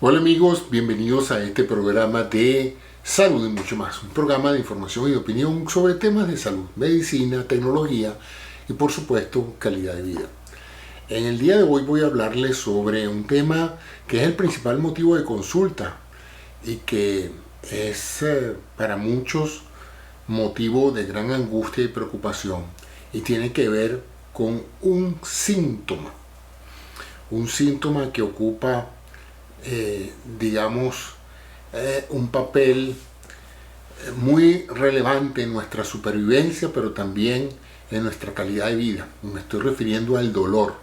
Hola amigos, bienvenidos a este programa de Salud y mucho más, un programa de información y opinión sobre temas de salud, medicina, tecnología y por supuesto calidad de vida. En el día de hoy voy a hablarles sobre un tema que es el principal motivo de consulta y que es para muchos motivo de gran angustia y preocupación, y tiene que ver con un síntoma que ocupa un papel muy relevante en nuestra supervivencia, pero también en nuestra calidad de vida. Me estoy refiriendo al dolor.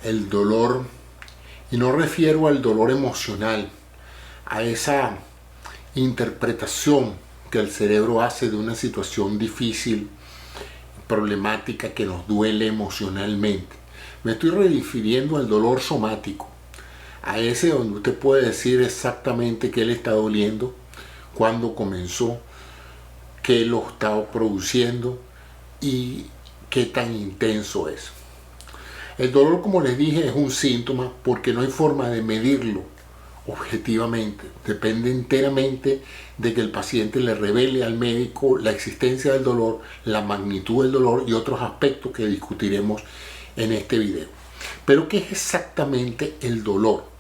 El dolor, y no refiero al dolor emocional, a esa interpretación que el cerebro hace de una situación difícil, problemática, que nos duele emocionalmente. Me estoy refiriendo al dolor somático, a ese donde usted puede decir exactamente qué le está doliendo, cuándo comenzó, qué lo está produciendo y qué tan intenso es. El dolor, como les dije, es un síntoma porque no hay forma de medirlo objetivamente. Depende enteramente de que el paciente le revele al médico la existencia del dolor, la magnitud del dolor y otros aspectos que discutiremos en este video. Pero ¿qué es exactamente el dolor?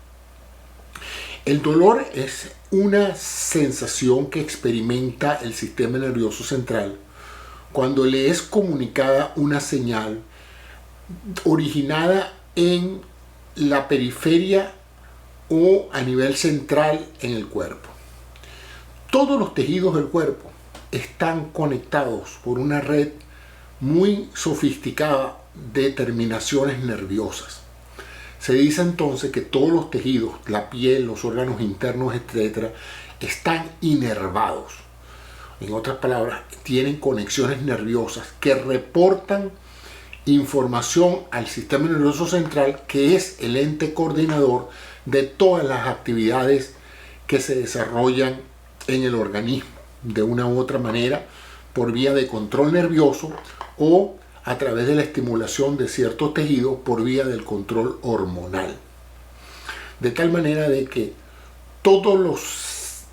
El dolor es una sensación que experimenta el sistema nervioso central cuando le es comunicada una señal originada en la periferia o a nivel central en el cuerpo. Todos los tejidos del cuerpo están conectados por una red muy sofisticada de terminaciones nerviosas. Se dice entonces que todos los tejidos, la piel, los órganos internos, etc., están inervados. En otras palabras, tienen conexiones nerviosas que reportan información al sistema nervioso central, que es el ente coordinador de todas las actividades que se desarrollan en el organismo, de una u otra manera, por vía de control nervioso o a través de la estimulación de ciertos tejidos por vía del control hormonal. De tal manera de que todos los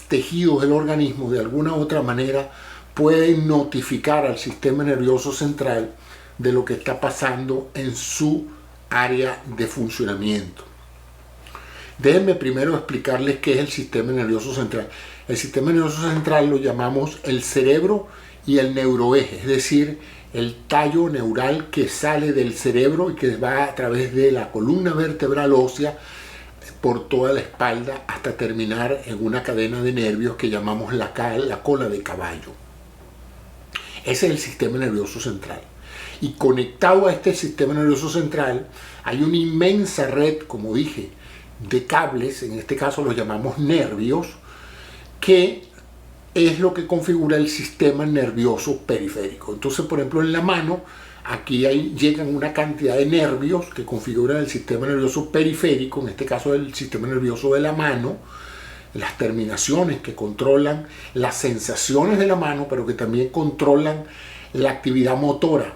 tejidos del organismo de alguna u otra manera pueden notificar al sistema nervioso central de lo que está pasando en su área de funcionamiento. Déjenme primero explicarles qué es el sistema nervioso central. El sistema nervioso central lo llamamos el cerebro y el neuroeje, es decir, el tallo neural que sale del cerebro y que va a través de la columna vertebral ósea por toda la espalda hasta terminar en una cadena de nervios que llamamos la cola de caballo. Ese es el sistema nervioso central. Y conectado a este sistema nervioso central hay una inmensa red, como dije, de cables, en este caso los llamamos nervios, que es lo que configura el sistema nervioso periférico. Entonces, por ejemplo, en la mano, aquí llegan una cantidad de nervios que configuran el sistema nervioso periférico, en este caso el sistema nervioso de la mano, las terminaciones que controlan las sensaciones de la mano, pero que también controlan la actividad motora,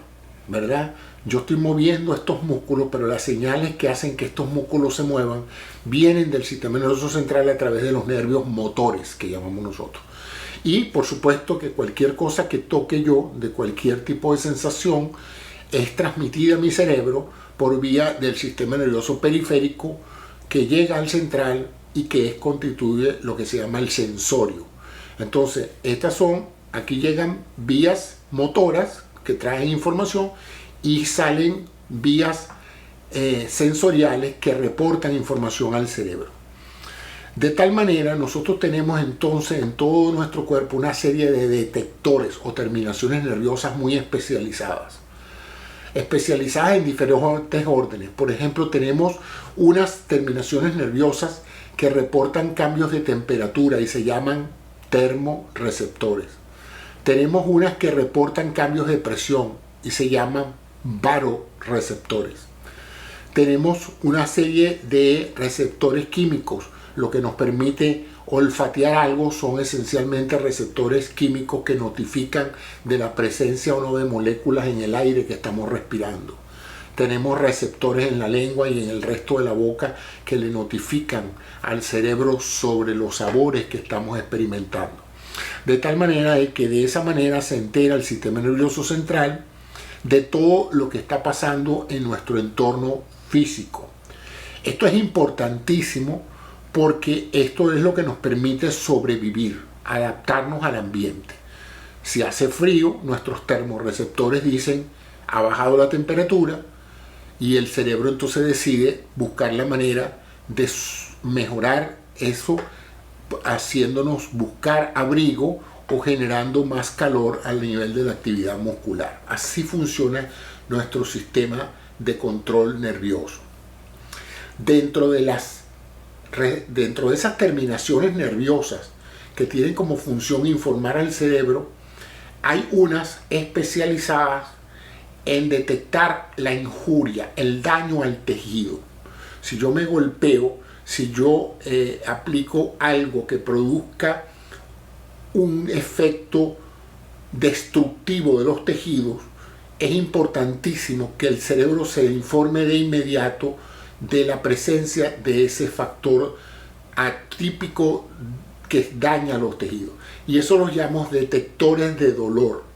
¿verdad? Yo estoy moviendo estos músculos, pero las señales que hacen que estos músculos se muevan vienen del sistema nervioso central a través de los nervios motores, que llamamos nosotros. Y por supuesto que cualquier cosa que toque yo, de cualquier tipo de sensación, es transmitida a mi cerebro por vía del sistema nervioso periférico, que llega al central y que constituye lo que se llama el sensorio. Entonces, aquí llegan vías motoras que traen información y salen vías sensoriales que reportan información al cerebro. De tal manera, nosotros tenemos entonces en todo nuestro cuerpo una serie de detectores o terminaciones nerviosas muy especializadas en diferentes órdenes. Por ejemplo, tenemos unas terminaciones nerviosas que reportan cambios de temperatura y se llaman termorreceptores. Tenemos unas que reportan cambios de presión y se llaman baroreceptores. Tenemos una serie de receptores químicos. Lo que nos permite olfatear algo son esencialmente receptores químicos que notifican de la presencia o no de moléculas en el aire que estamos respirando. tenemos receptores en la lengua y en el resto de la boca que le notifican al cerebro sobre los sabores que estamos experimentando. De tal manera que de esa manera se entera el sistema nervioso central de todo lo que está pasando en nuestro entorno físico. Esto es importantísimo porque esto es lo que nos permite sobrevivir, adaptarnos al ambiente. Si hace frío, nuestros termorreceptores dicen ha bajado la temperatura y el cerebro entonces decide buscar la manera de mejorar eso, haciéndonos buscar abrigo o generando más calor al nivel de la actividad muscular. Así funciona nuestro sistema de control nervioso. Dentro de esas terminaciones nerviosas que tienen como función informar al cerebro, hay unas especializadas en detectar la injuria, el daño al tejido. Si yo me golpeo, si yo aplico algo que produzca un efecto destructivo de los tejidos, es importantísimo que el cerebro se informe de inmediato de la presencia de ese factor atípico que daña los tejidos. Y eso los llamamos detectores de dolor.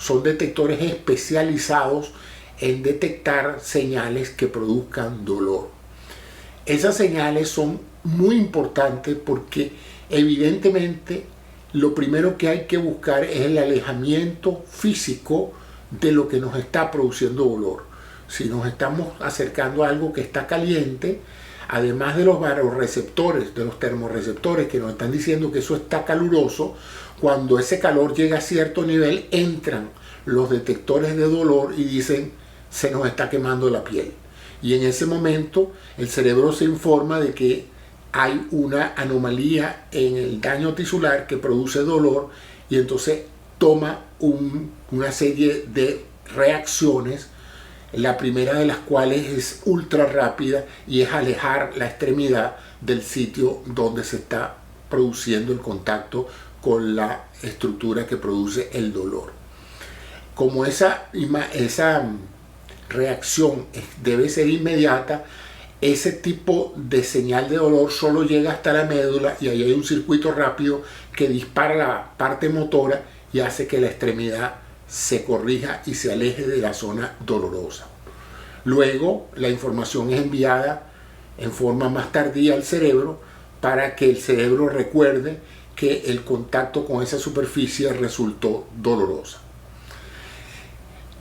Son detectores especializados en detectar señales que produzcan dolor. Esas señales son muy importantes porque evidentemente lo primero que hay que buscar es el alejamiento físico de lo que nos está produciendo dolor. Si nos estamos acercando a algo que está caliente, además de los baroreceptores, de los termorreceptores que nos están diciendo que eso está caluroso, cuando ese calor llega a cierto nivel, entran los detectores de dolor y dicen se nos está quemando la piel. Y en ese momento el cerebro se informa de que hay una anomalía en el daño tisular que produce dolor y entonces toma una serie de reacciones, la primera de las cuales es ultra rápida y es alejar la extremidad del sitio donde se está produciendo el contacto con la estructura que produce el dolor. Como esa reacción debe ser inmediata, ese tipo de señal de dolor solo llega hasta la médula y ahí hay un circuito rápido que dispara la parte motora y hace que la extremidad se corrija y se aleje de la zona dolorosa. Luego la información es enviada en forma más tardía al cerebro para que el cerebro recuerde que el contacto con esa superficie resultó dolorosa.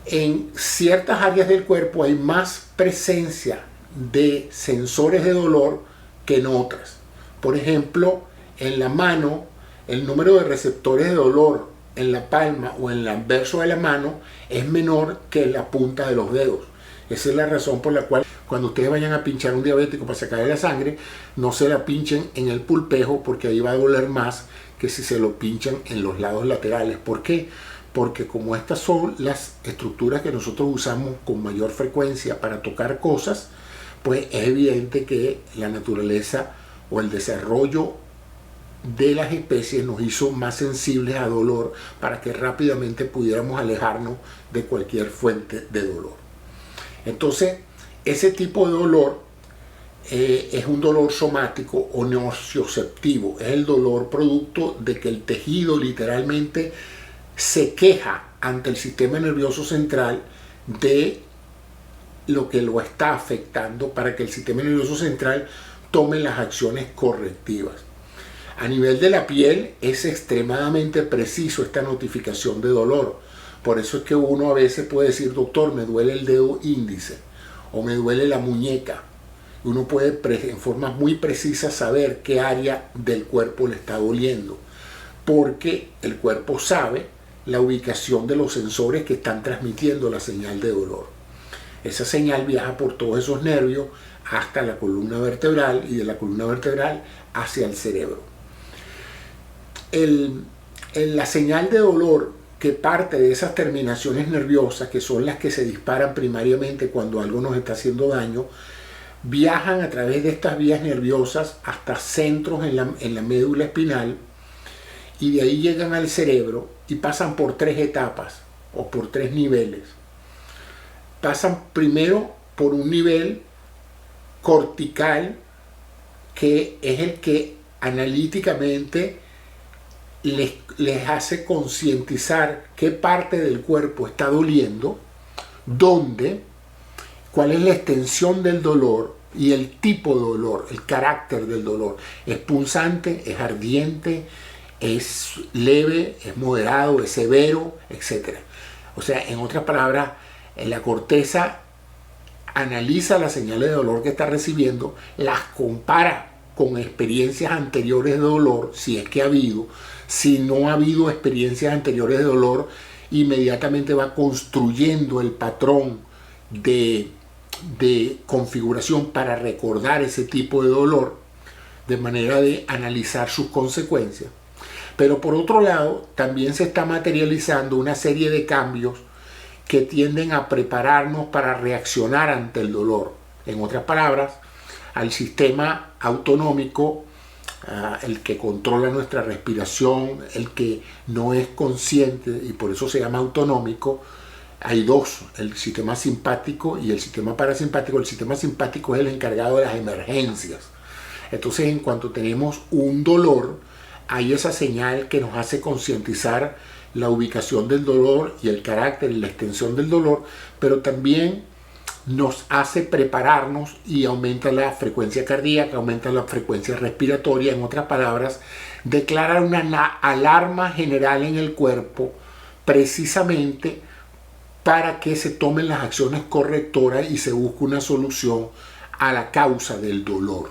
En ciertas áreas del cuerpo hay más presencia de sensores de dolor que en otras. Por ejemplo, en la mano, el número de receptores de dolor en la palma o en el anverso de la mano es menor que en la punta de los dedos. Esa es la razón por la cual cuando ustedes vayan a pinchar a un diabético para sacarle la sangre, no se la pinchen en el pulpejo porque ahí va a doler más que si se lo pinchan en los lados laterales. ¿Por qué? Porque como estas son las estructuras que nosotros usamos con mayor frecuencia para tocar cosas, pues es evidente que la naturaleza o el desarrollo de las especies nos hizo más sensibles a dolor para que rápidamente pudiéramos alejarnos de cualquier fuente de dolor. Entonces, ese tipo de dolor es un dolor somático o nocioceptivo. Es el dolor producto de que el tejido literalmente se queja ante el sistema nervioso central de lo que lo está afectando para que el sistema nervioso central tome las acciones correctivas. A nivel de la piel es extremadamente preciso esta notificación de dolor. Por eso es que uno a veces puede decir, doctor, me duele el dedo índice o me duele la muñeca. Uno puede en forma muy precisa saber qué área del cuerpo le está doliendo, porque el cuerpo sabe la ubicación de los sensores que están transmitiendo la señal de dolor. Esa señal viaja por todos esos nervios hasta la columna vertebral y de la columna vertebral hacia el cerebro. La señal de dolor que parte de esas terminaciones nerviosas, que son las que se disparan primariamente cuando algo nos está haciendo daño, viajan a través de estas vías nerviosas hasta centros en la médula espinal y de ahí llegan al cerebro y pasan por 3 etapas o por 3 niveles. pasan primero por un nivel cortical, que es el que analíticamente les hace concientizar qué parte del cuerpo está doliendo, dónde, cuál es la extensión del dolor y el tipo de dolor, el carácter del dolor. ¿Es punzante? ¿Es ardiente? ¿Es leve? ¿Es moderado? ¿Es severo? Etcétera. O sea, en otras palabras, la corteza analiza las señales de dolor que está recibiendo, las compara con experiencias anteriores de dolor, si es que ha habido. Si no ha habido experiencias anteriores de dolor, inmediatamente va construyendo el patrón de configuración para recordar ese tipo de dolor, de manera de analizar sus consecuencias. Pero por otro lado, también se está materializando una serie de cambios que tienden a prepararnos para reaccionar ante el dolor. En otras palabras, al sistema autonómico, el que controla nuestra respiración, el que no es consciente y por eso se llama autonómico. Hay dos, el sistema simpático y el sistema parasimpático. El sistema simpático es el encargado de las emergencias. Entonces, en cuanto tenemos un dolor, hay esa señal que nos hace concientizar la ubicación del dolor y el carácter y la extensión del dolor, pero también nos hace prepararnos y aumenta la frecuencia cardíaca, aumenta la frecuencia respiratoria. En otras palabras, declara una alarma general en el cuerpo precisamente para que se tomen las acciones correctoras y se busque una solución a la causa del dolor.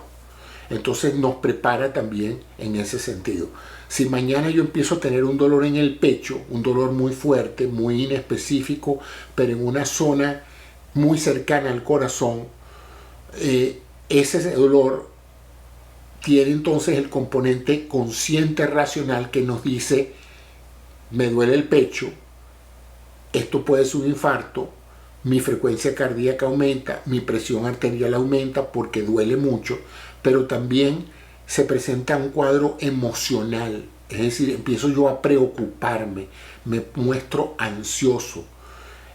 Entonces nos prepara también en ese sentido. Si mañana yo empiezo a tener un dolor en el pecho, un dolor muy fuerte, muy inespecífico, pero en una zona muy cercana al corazón, ese dolor tiene entonces el componente consciente racional que nos dice: me duele el pecho, esto puede ser un infarto, mi frecuencia cardíaca aumenta, mi presión arterial aumenta porque duele mucho, pero también se presenta un cuadro emocional, es decir, empiezo yo a preocuparme, me muestro ansioso,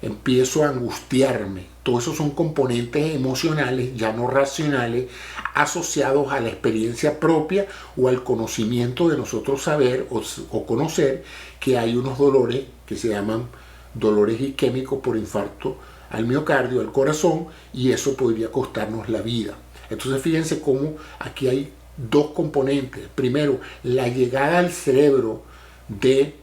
empiezo a angustiarme. Todos esos son componentes emocionales, ya no racionales, asociados a la experiencia propia o al conocimiento de nosotros saber o conocer que hay unos dolores que se llaman dolores isquémicos por infarto al miocardio, al corazón, y eso podría costarnos la vida. Entonces fíjense cómo aquí hay dos componentes. Primero, la llegada al cerebro de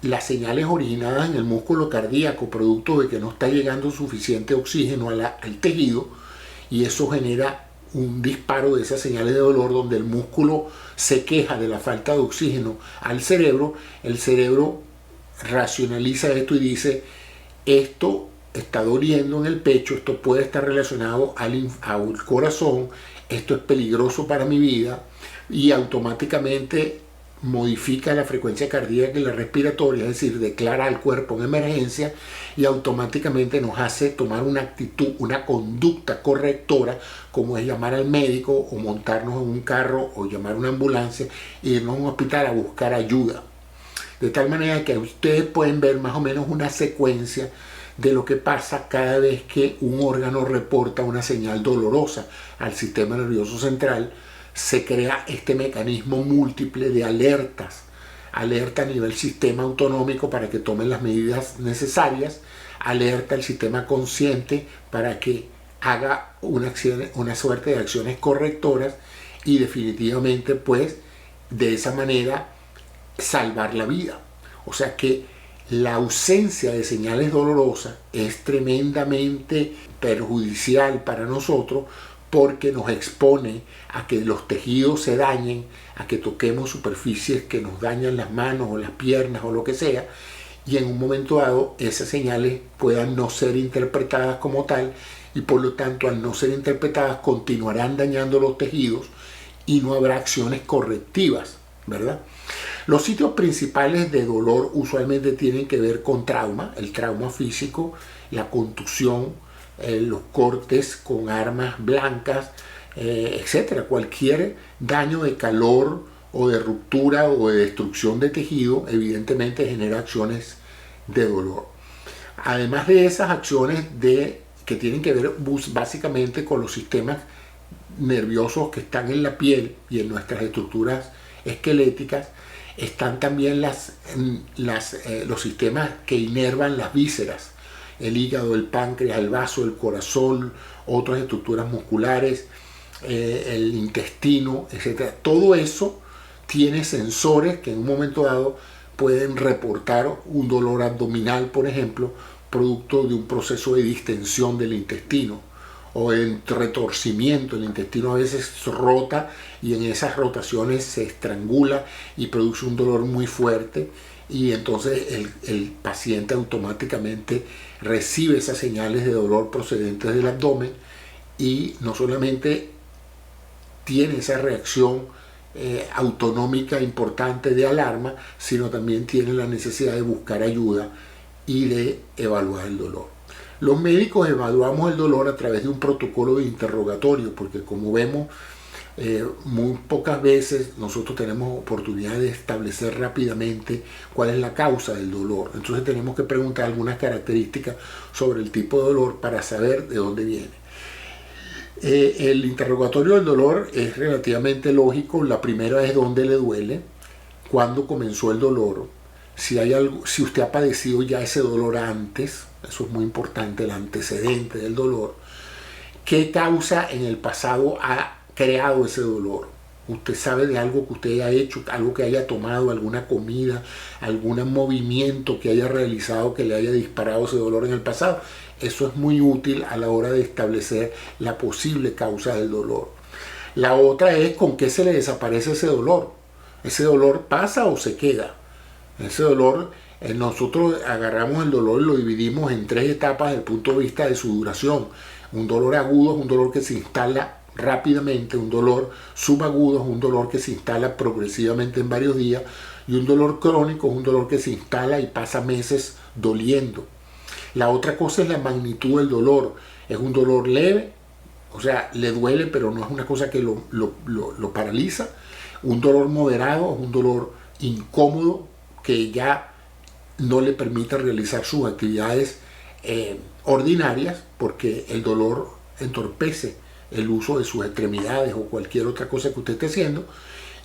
las señales originadas en el músculo cardíaco, producto de que no está llegando suficiente oxígeno al tejido, y eso genera un disparo de esas señales de dolor donde el músculo se queja de la falta de oxígeno al cerebro. El cerebro racionaliza esto y dice: esto está doliendo en el pecho, esto puede estar relacionado al corazón, esto es peligroso para mi vida, y automáticamente modifica la frecuencia cardíaca y la respiratoria, es decir, declara al cuerpo en emergencia, y automáticamente nos hace tomar una actitud, una conducta correctora, como es llamar al médico o montarnos en un carro o llamar a una ambulancia e irnos a un hospital a buscar ayuda. De tal manera que ustedes pueden ver más o menos una secuencia de lo que pasa cada vez que un órgano reporta una señal dolorosa al sistema nervioso central. Se crea este mecanismo múltiple de alertas, alerta a nivel sistema autonómico para que tomen las medidas necesarias, alerta al sistema consciente para que haga una suerte de acciones correctoras, y definitivamente pues de esa manera salvar la vida. O sea que la ausencia de señales dolorosas es tremendamente perjudicial para nosotros, porque nos expone a que los tejidos se dañen, a que toquemos superficies que nos dañan las manos o las piernas o lo que sea, y en un momento dado esas señales puedan no ser interpretadas como tal, y por lo tanto al no ser interpretadas continuarán dañando los tejidos y no habrá acciones correctivas, ¿verdad? Los sitios principales de dolor usualmente tienen que ver con trauma, el trauma físico, la contusión, los cortes con armas blancas, etcétera. Cualquier daño de calor o de ruptura o de destrucción de tejido evidentemente genera acciones de dolor. Además de esas acciones que tienen que ver básicamente con los sistemas nerviosos que están en la piel y en nuestras estructuras esqueléticas, están también los sistemas que inervan las vísceras, el hígado, el páncreas, el vaso, el corazón, otras estructuras musculares, el intestino, etc. Todo eso tiene sensores que en un momento dado pueden reportar un dolor abdominal, por ejemplo, producto de un proceso de distensión del intestino o en retorcimiento. El intestino a veces rota y en esas rotaciones se estrangula y produce un dolor muy fuerte, y entonces el paciente automáticamente recibe esas señales de dolor procedentes del abdomen y no solamente tiene esa reacción autonómica importante de alarma, sino también tiene la necesidad de buscar ayuda y de evaluar el dolor. Los médicos evaluamos el dolor a través de un protocolo de interrogatorio, porque como vemos, muy pocas veces nosotros tenemos oportunidad de establecer rápidamente cuál es la causa del dolor. Entonces tenemos que preguntar algunas características sobre el tipo de dolor para saber de dónde viene. El interrogatorio del dolor es relativamente lógico. La primera es dónde le duele, cuándo comenzó el dolor, si usted ha padecido ya ese dolor antes, eso es muy importante, el antecedente del dolor, qué causa en el pasado ha creado ese dolor. Usted sabe de algo que usted haya hecho, algo que haya tomado, alguna comida, algún movimiento que haya realizado que le haya disparado ese dolor en el pasado. Eso es muy útil a la hora de establecer la posible causa del dolor. La otra es con qué se le desaparece ese dolor. ¿Ese dolor pasa o se queda? Ese dolor, nosotros agarramos el dolor y lo dividimos en 3 etapas desde el punto de vista de su duración. Un dolor agudo es un dolor que se instala rápidamente, un dolor subagudo es un dolor que se instala progresivamente en varios días, y un dolor crónico es un dolor que se instala y pasa meses doliendo. La otra cosa es la magnitud del dolor. Es un dolor leve, o sea, le duele, pero no es una cosa que lo paraliza. Un dolor moderado es un dolor incómodo que ya no le permite realizar sus actividades ordinarias, porque el dolor entorpece el uso de sus extremidades o cualquier otra cosa que usted esté haciendo.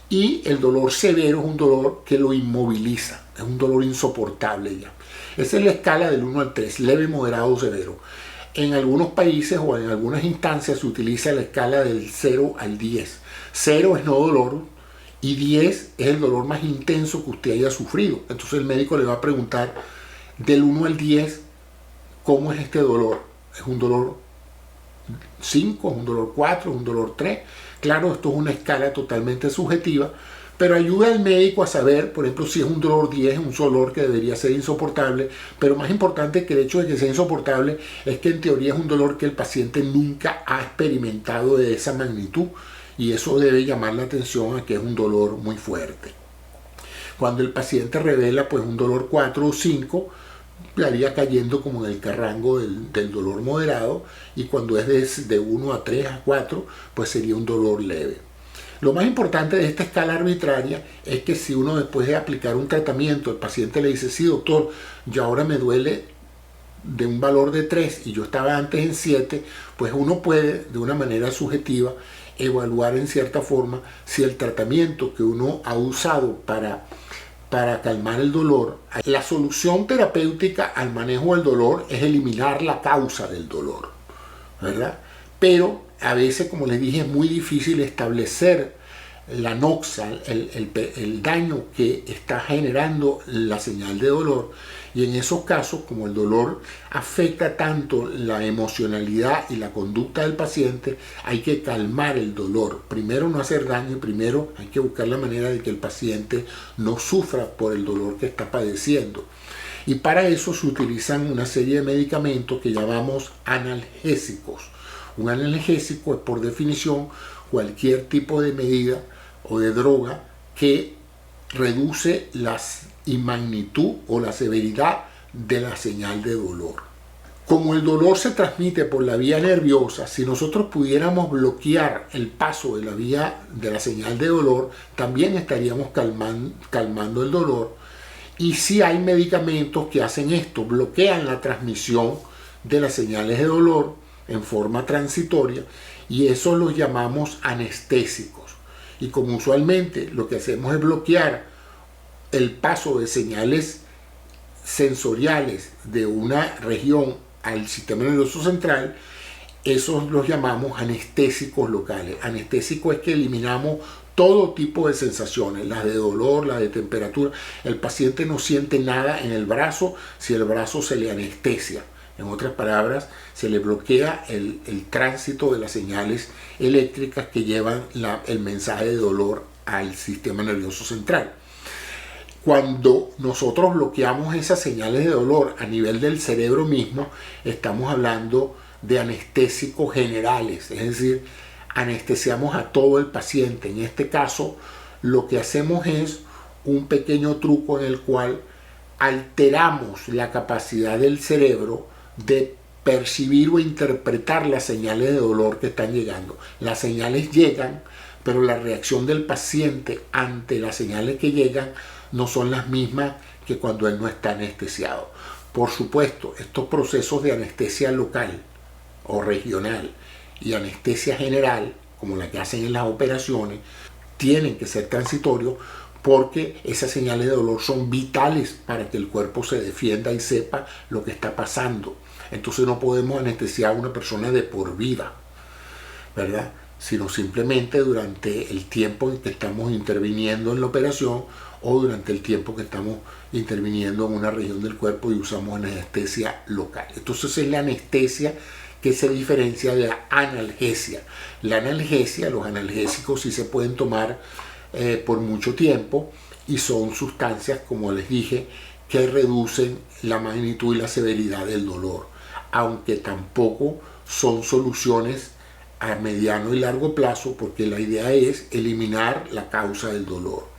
Y el dolor severo es un dolor que lo inmoviliza, es un dolor insoportable ya. Esa es la escala del 1 al 3, leve, moderado, severo. En algunos países o en algunas instancias se utiliza la escala del 0 al 10. 0 es no dolor y 10 es el dolor más intenso que usted haya sufrido. Entonces el médico le va a preguntar del 1 al 10, ¿cómo es este dolor? ¿Es un dolor 5, es un dolor 4, es un dolor 3? Claro, esto es una escala totalmente subjetiva, pero ayuda al médico a saber, por ejemplo, si es un dolor 10, es un dolor que debería ser insoportable, pero más importante que el hecho de que sea insoportable es que en teoría es un dolor que el paciente nunca ha experimentado de esa magnitud, y eso debe llamar la atención a que es un dolor muy fuerte. Cuando el paciente revela pues un dolor 4 o 5, estaría cayendo como en el rango del dolor moderado, y cuando es de 1 a 3 a 4, pues sería un dolor leve. Lo más importante de esta escala arbitraria es que si uno, después de aplicar un tratamiento, el paciente le dice, sí doctor, yo ahora me duele de un valor de 3 y yo estaba antes en 7, pues uno puede de una manera subjetiva evaluar en cierta forma si el tratamiento que uno ha usado para calmar el dolor, la solución terapéutica al manejo del dolor es eliminar la causa del dolor, ¿verdad? Pero a veces, como les dije, es muy difícil establecer la noxa, el daño que está generando la señal de dolor, y en esos casos, como el dolor afecta tanto la emocionalidad y la conducta del paciente, hay que calmar el dolor. Primero no hacer daño, primero hay que buscar la manera de que el paciente no sufra por el dolor que está padeciendo. Y para eso se utilizan una serie de medicamentos que llamamos analgésicos. Un analgésico es, por definición, cualquier tipo de medida o de droga que reduce la magnitud o la severidad de la señal de dolor. Como el dolor se transmite por la vía nerviosa, si nosotros pudiéramos bloquear el paso de la vía de la señal de dolor, también estaríamos calmando el dolor, Y sí hay medicamentos que hacen esto, bloquean la transmisión de las señales de dolor en forma transitoria, y eso los llamamos anestésicos. Y como usualmente lo que hacemos es bloquear el paso de señales sensoriales de una región al sistema nervioso central, esos los llamamos anestésicos locales. Anestésico es que eliminamos todo tipo de sensaciones, las de dolor, las de temperatura. El paciente no siente nada en el brazo si el brazo se le anestesia. En otras palabras, se le bloquea el tránsito de las señales eléctricas que llevan el mensaje de dolor al sistema nervioso central. Cuando nosotros bloqueamos esas señales de dolor a nivel del cerebro mismo, estamos hablando de anestésicos generales, es decir, anestesiamos a todo el paciente. En este caso, lo que hacemos es un pequeño truco en el cual alteramos la capacidad del cerebro de percibir o interpretar las señales de dolor que están llegando. Las señales llegan, pero la reacción del paciente ante las señales que llegan no son las mismas que cuando él no está anestesiado. Por supuesto, estos procesos de anestesia local o regional y anestesia general, como la que hacen en las operaciones, tienen que ser transitorios, porque esas señales de dolor son vitales para que el cuerpo se defienda y sepa lo que está pasando. Entonces no podemos anestesiar a una persona de por vida, ¿verdad? Sino simplemente durante el tiempo en que estamos interviniendo en la operación, o durante el tiempo que estamos interviniendo en una región del cuerpo y usamos anestesia local. Entonces es la anestesia que se diferencia de la analgesia. La analgesia, los analgésicos sí se pueden tomar por mucho tiempo, y son sustancias, como les dije, que reducen la magnitud y la severidad del dolor, aunque tampoco son soluciones a mediano y largo plazo, porque la idea es eliminar la causa del dolor.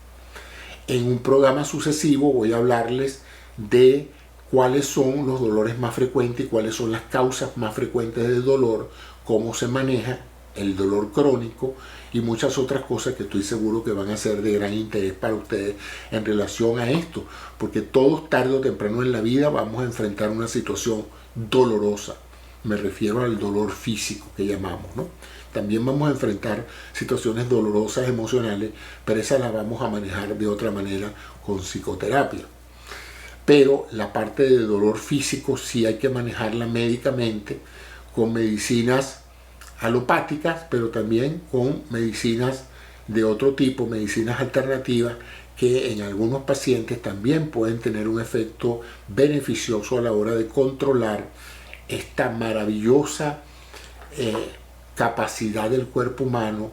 En un programa sucesivo voy a hablarles de cuáles son los dolores más frecuentes y cuáles son las causas más frecuentes del dolor, cómo se maneja el dolor crónico y muchas otras cosas que estoy seguro que van a ser de gran interés para ustedes en relación a esto, porque todos tarde o temprano en la vida vamos a enfrentar una situación dolorosa. Me refiero al dolor físico que llamamos, ¿no? También vamos a enfrentar situaciones dolorosas emocionales, pero esas las vamos a manejar de otra manera con psicoterapia. Pero la parte de dolor físico sí hay que manejarla médicamente, con medicinas alopáticas, pero también con medicinas de otro tipo, medicinas alternativas, que en algunos pacientes también pueden tener un efecto beneficioso a la hora de controlar esta maravillosa capacidad del cuerpo humano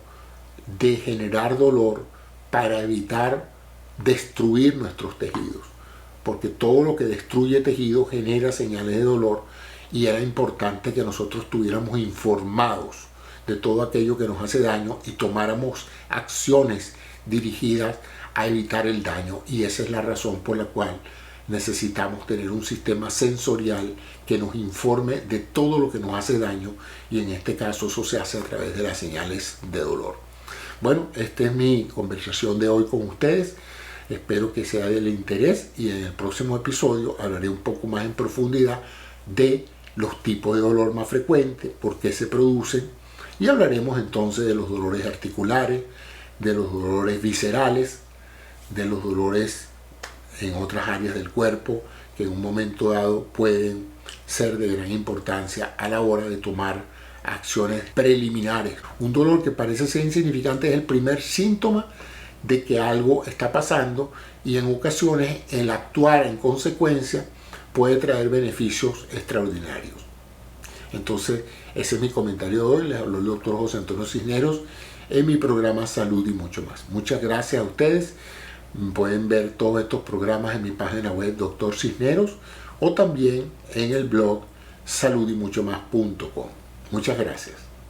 de generar dolor para evitar destruir nuestros tejidos, porque todo lo que destruye tejidos genera señales de dolor, y era importante que nosotros estuviéramos informados de todo aquello que nos hace daño y tomáramos acciones dirigidas a evitar el daño. Y esa es la razón por la cual necesitamos tener un sistema sensorial que nos informe de todo lo que nos hace daño, y en este caso eso se hace a través de las señales de dolor. Bueno, esta es mi conversación de hoy con ustedes. Espero que sea del interés, y en el próximo episodio hablaré un poco más en profundidad de los tipos de dolor más frecuentes, por qué se producen, y hablaremos entonces de los dolores articulares, de los dolores viscerales, de los dolores en otras áreas del cuerpo que en un momento dado pueden ser de gran importancia a la hora de tomar acciones preliminares. Un dolor que parece ser insignificante es el primer síntoma de que algo está pasando, y en ocasiones el actuar en consecuencia puede traer beneficios extraordinarios. Entonces, ese es mi comentario de hoy. Les habló el doctor José Antonio Cisneros en mi programa Salud y Mucho Más. Muchas gracias a ustedes. Pueden ver todos estos programas en mi página web Dr. Cisneros, o también en el blog saludymuchomás.com. Muchas gracias.